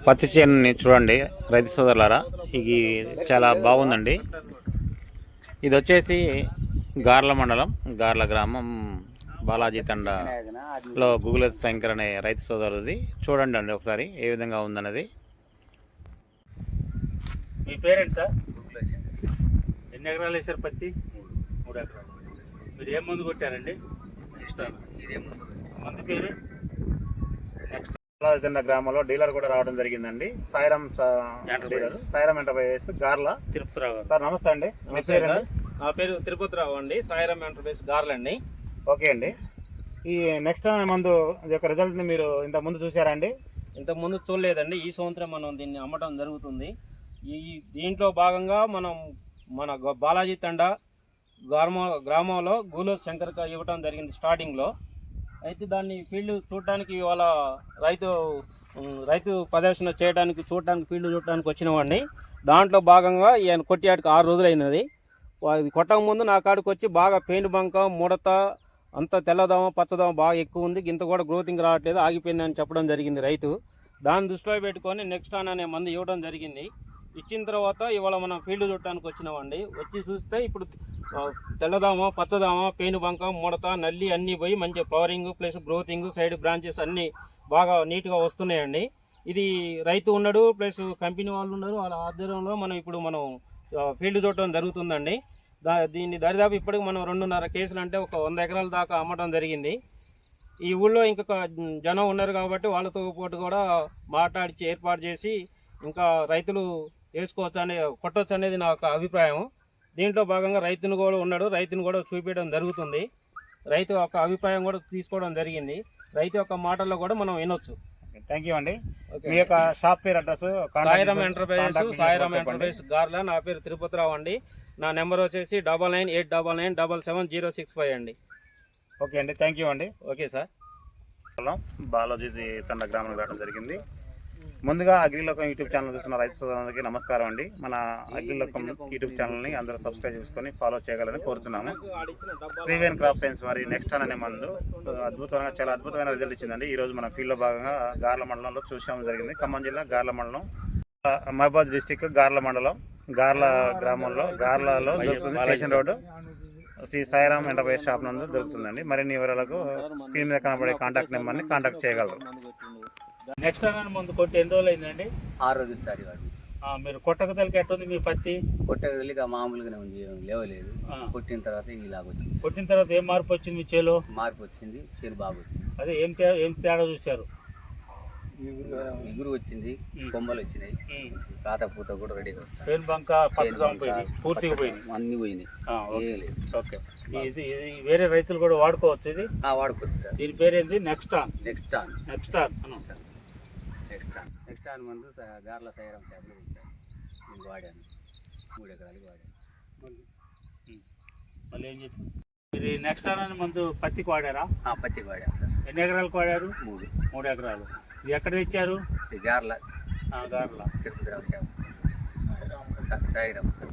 పత్తి చేనుని చూడండి రైతు సోదరులారా, ఇది చాలా బాగుందండి. ఇది వచ్చేసి గార్ల మండలం, గార్ల గ్రామం, బాలాజీ తండలో గూగుల్ శంకర్ అనే రైతు సోదరుది. చూడండి అండి ఒకసారి ఏ విధంగా ఉందన్నది. మీ పేరెంట్ సార్? ఎన్ని ఎకరాలు వేసారు పత్తి? 3 ఎకరాలు. మీరు ఏం మందు కొట్టారండి? మందు పేరు? నెక్స్ట్ బాలాజీ గ్రామంలో డీలర్ కూడా రావడం జరిగిందండి. సాయిరామ్ డీలర్, సాయిరామ్ ఎంటర్ప్రైజెస్, గార్ల తిరుపతిరావు. సార్ నమస్తే అండి. నా పేరు తిరుపతిరావు అండి. సాయిరామ్ ఎంటర్ప్రైజెస్ గార్ల అండి. ఓకే అండి. ఈ నెక్స్ట్ మందు యొక్క రిజల్ట్ని మీరు ఇంత ముందు చూసారా అండి? ఇంతకు ముందు చూడలేదండి. ఈ సంవత్సరం మనం దీన్ని అమ్మటం జరుగుతుంది. దీంట్లో భాగంగా మన బాలాజీ తండ గ్రామంలో గూగుల్ శంకర్ ఇవ్వటం జరిగింది స్టార్టింగ్లో. అయితే దాన్ని ఫీల్డ్ చూడటానికి ఇవాళ రైతు ప్రదర్శన చేయడానికి ఫీల్డ్ చూడటానికి వచ్చినామండి. దాంట్లో భాగంగా ఈయన కొట్టాడికి 6 రోజులు అయినది. అది కొట్టక ముందు నా కాడికి వచ్చి బాగా పెయింట్ బంక, ముడత, అంత తెల్లదోమ, పచ్చదోమ బాగా ఎక్కువ ఉంది, గింత కూడా గ్రోతింగ్ రావట్లేదు, ఆగిపోయిందని చెప్పడం జరిగింది రైతు. దాన్ని దృష్టిలో పెట్టుకొని నెక్స్ట్ ఆన్ అనే మందు ఇవ్వడం జరిగింది. ఇచ్చిన తర్వాత ఇవాళ మనం ఫీల్డ్ చూడటానికి వచ్చినామండి. వచ్చి చూస్తే ఇప్పుడు తెల్లదోమ, పచ్చదోమ, పెయిన్ బంక, ముడత, నల్లి అన్నీ పోయి మంచి ఫ్లవరింగ్ ప్లస్ గ్రోతింగ్, సైడ్ బ్రాంచెస్ అన్నీ బాగా నీట్గా వస్తున్నాయండి. ఇది రైతు ఉన్నాడు ప్లస్ కంపెనీ వాళ్ళు ఉన్నారు, వాళ్ళ ఆధ్వర్యంలో మనం ఫీల్డ్ చూడటం జరుగుతుందండి. దీన్ని దరిదాపు ఇప్పటికి మనం 2.5 కేసులు అంటే ఒక 100 ఎకరాల దాకా అమ్మటం జరిగింది. ఈ ఊళ్ళో ఇంకొక జనం ఉన్నారు కాబట్టి వాళ్ళతో పాటు కూడా మాట్లాడి ఏర్పాటు చేసి ఇంకా రైతులు కొట్టవచ్చు అనేది నా ఒక అభిప్రాయం. దీంట్లో భాగంగా రైతును కూడా ఉన్నాడు, రైతును కూడా చూపించడం జరుగుతుంది. రైతు యొక్క అభిప్రాయం కూడా తీసుకోవడం జరిగింది. రైతు యొక్క మాటల్లో కూడా మనం వినొచ్చు. థ్యాంక్ యూ అండి. మీ యొక్క షాప్ పేరు, అడ్రస్? సాయిరామ్ ఎంటర్ప్రైజెస్ గార్ల. నా పేరు తిరుపతిరావు అండి. నా నెంబర్ వచ్చేసి 9989977065 అండి. ఓకే అండి, థ్యాంక్ యూ అండి. Okay sir. బాలాజీ తండ గ్రామానికి రావడం జరిగింది. ముందుగా అగ్రిలోకం యూట్యూబ్ ఛానల్ చూస్తున్న రైతు సోదరులకి నమస్కారం అండి. మన అగ్రిలోకం యూట్యూబ్ ఛానల్ని అందరూ సబ్స్క్రైబ్ చేసుకొని ఫాలో చేయగలని కోరుతున్నాము. శ్రీవేన్ క్రాప్ సైన్స్ వారి నెక్స్ట్ అనే మందు చాలా అద్భుతమైన రిజల్ట్ ఇచ్చిందండి. ఈరోజు మన ఫీల్డ్లో భాగంగా గార్ల మండలంలో చూసాము జరిగింది. ఖమ్మం జిల్లా గార్ల మండలం, మహబాద్ డిస్టిక్, గార్ల మండలం, గార్ల గ్రామంలో, గార్లలో దొరుకుతుంది. Station road, Shri Sairam enterprise shop నందు దొరుకుతుందండి. మరిన్ని వివరాలకు స్క్రీన్ మీద కనబడే కాంటాక్ట్ నెంబర్ని కాంటాక్ట్ చేయగలరు. నెక్స్ట్ మందు కొట్టి ఎన్ని రోజులు అయిందండి? 6 రోజులు సార్. మీరు కొట్టకదలకి ఎట్టుంది మీ పత్తి? కొట్టగలిగా మామూలుగానే ఉంది, లేవలేదు. కొట్టిన తర్వాత ఇలాగొచ్చింది. కొట్టిన తర్వాత ఏం మార్పు వచ్చింది మీ చేలో? మార్పు వచ్చింది, చేను బాగా వచ్చింది. అదే ఏం తేడా చూశారు? ఇగురు వచ్చింది, కొమ్మలు వచ్చినాయి, కాత పూత కూడా రెడీగా వస్తాయి. పెయిన్ బంక, పూర్తిగా పోయింది, అన్ని పోయినాయి. ఓకే. ఇది వేరే రైతులు కూడా వాడుకోవచ్చు ఇది? వాడుకోవచ్చు సార్. దీని పేరేంది? నెక్స్ట్ ఆన్ మందు గార్ల సాయిరామ్ షాప్లో ఇచ్చాను. నేను వాడాను, 3 ఎకరాలకి వాడాను. మళ్ళీ ఏం చెప్పి మీరు నెక్స్ట్ ఆన్ అనే మందు పత్తికి వాడారా? పత్తికి వాడాను సార్. ఎన్ని ఎకరాలకు వాడారు? 3 ఎకరాలు. ఇది ఎక్కడ తెచ్చారు? గార్ల గార్ల తిరుపతిరావు షాప్, సాయిరామ్ సార్.